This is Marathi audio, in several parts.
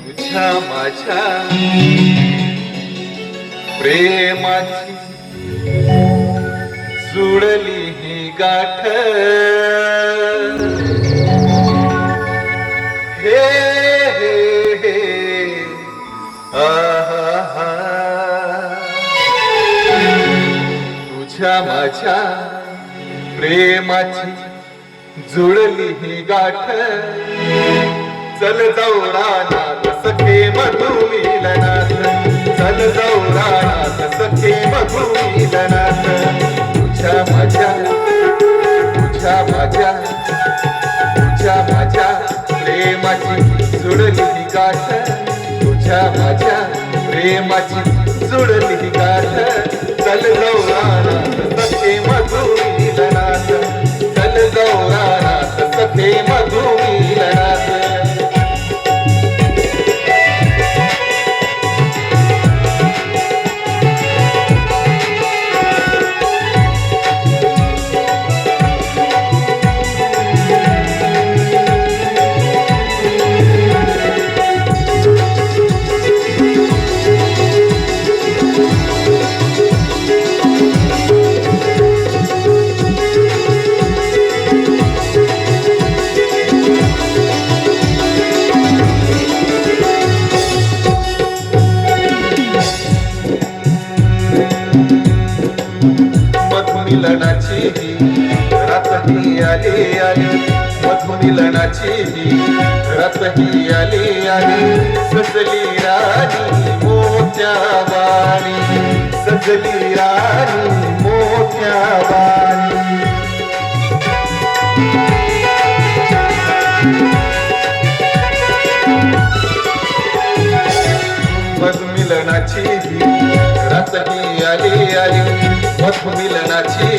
तुझ्या माझ्या प्रेमाची जुळली ही गाठ हे हे हे आहा तुझ्या माझ्या प्रेमाची जुळली ही गाठ चल जाऊ रानात सखे मधुमिलनात चल जाऊ रानात सखे मधुमिलनात तुझ्या माझ्या प्रेमाची जुळली ही गाठ तुझ्या माझ्या प्रेमाची जुळली ही गाठ चल जाऊ रानात सखे मधुमिलनात चल जाऊ रानात सखे मधुमिलनात मधुमिलनाची रातही आली आली मधुमिलनाची रातही आली आली सजली राणी मोत्यावाणी सजली राणी मोत्यावाणी मधुमिलनाची रातही आली आली मधुमिलनाची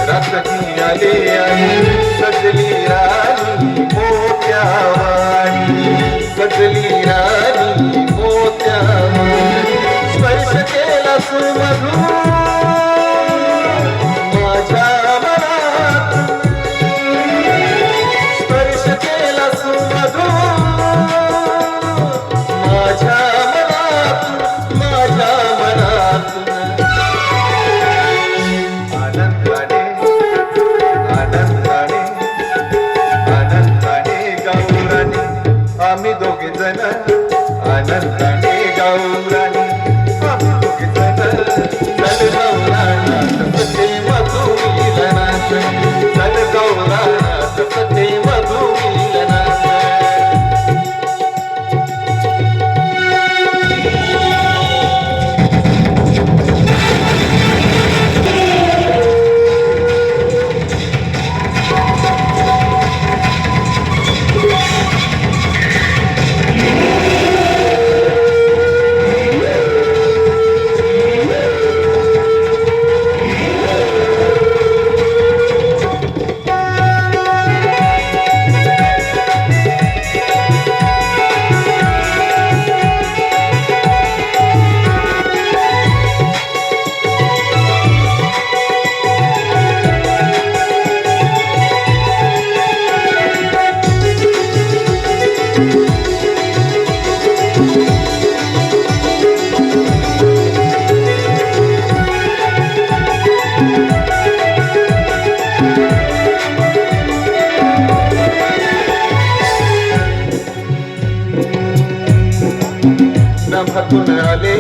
रातही आली आली सजली राणी मोत्यावाणी सजली राणी मोत्यावाणी स्पर्श केला सुमधू माझ्या मनात स्पर्श केला सुमधू माझ्या मनात माझ्या मनात आम्ही दोघे जण आनंदाने गाऊरानी आम्ही दोघे जण चल जाऊ रानात सखे मधुमिलनात चल जाऊ रानात सखे मधुमिलनात नभातून आले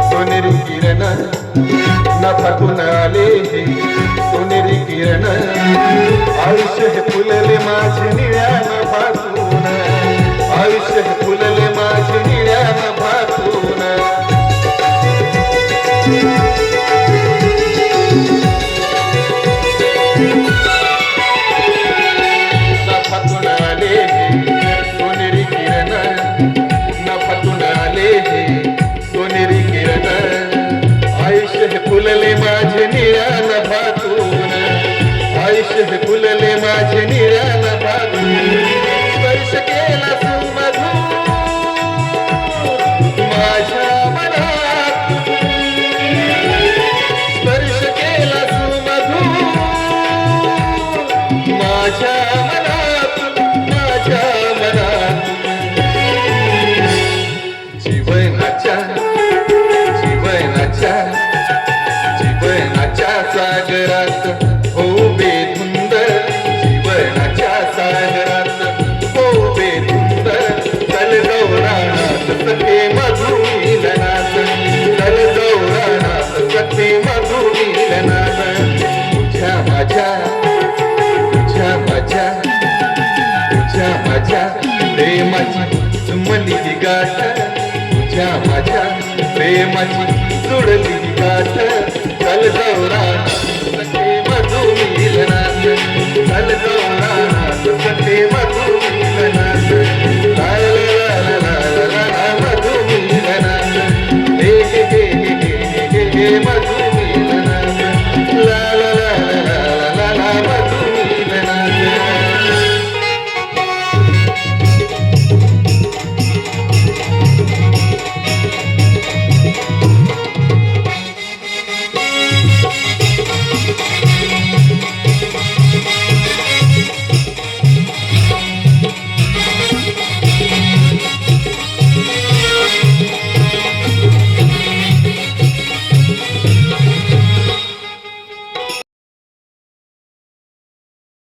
सोनेरी किरण नभातून आले सोनेरी किरण आयुष्य हे फुलले माझे निळ्या नभातून आयुष्य हे फुलले माझे निळ्या नभातून नभातून आले सोनेरी किरण नभातून आले सोनेरी किरण आयुष्य हे फुलले माझे निळ्या नभातून आयुष्य हे फुलले माझे निळ्या नभातून प्रेमाची जुमली ही गाठ तुझ्या माझ्या प्रेमाची जुडली ही गाठ चल गौरा सखे मधुमीला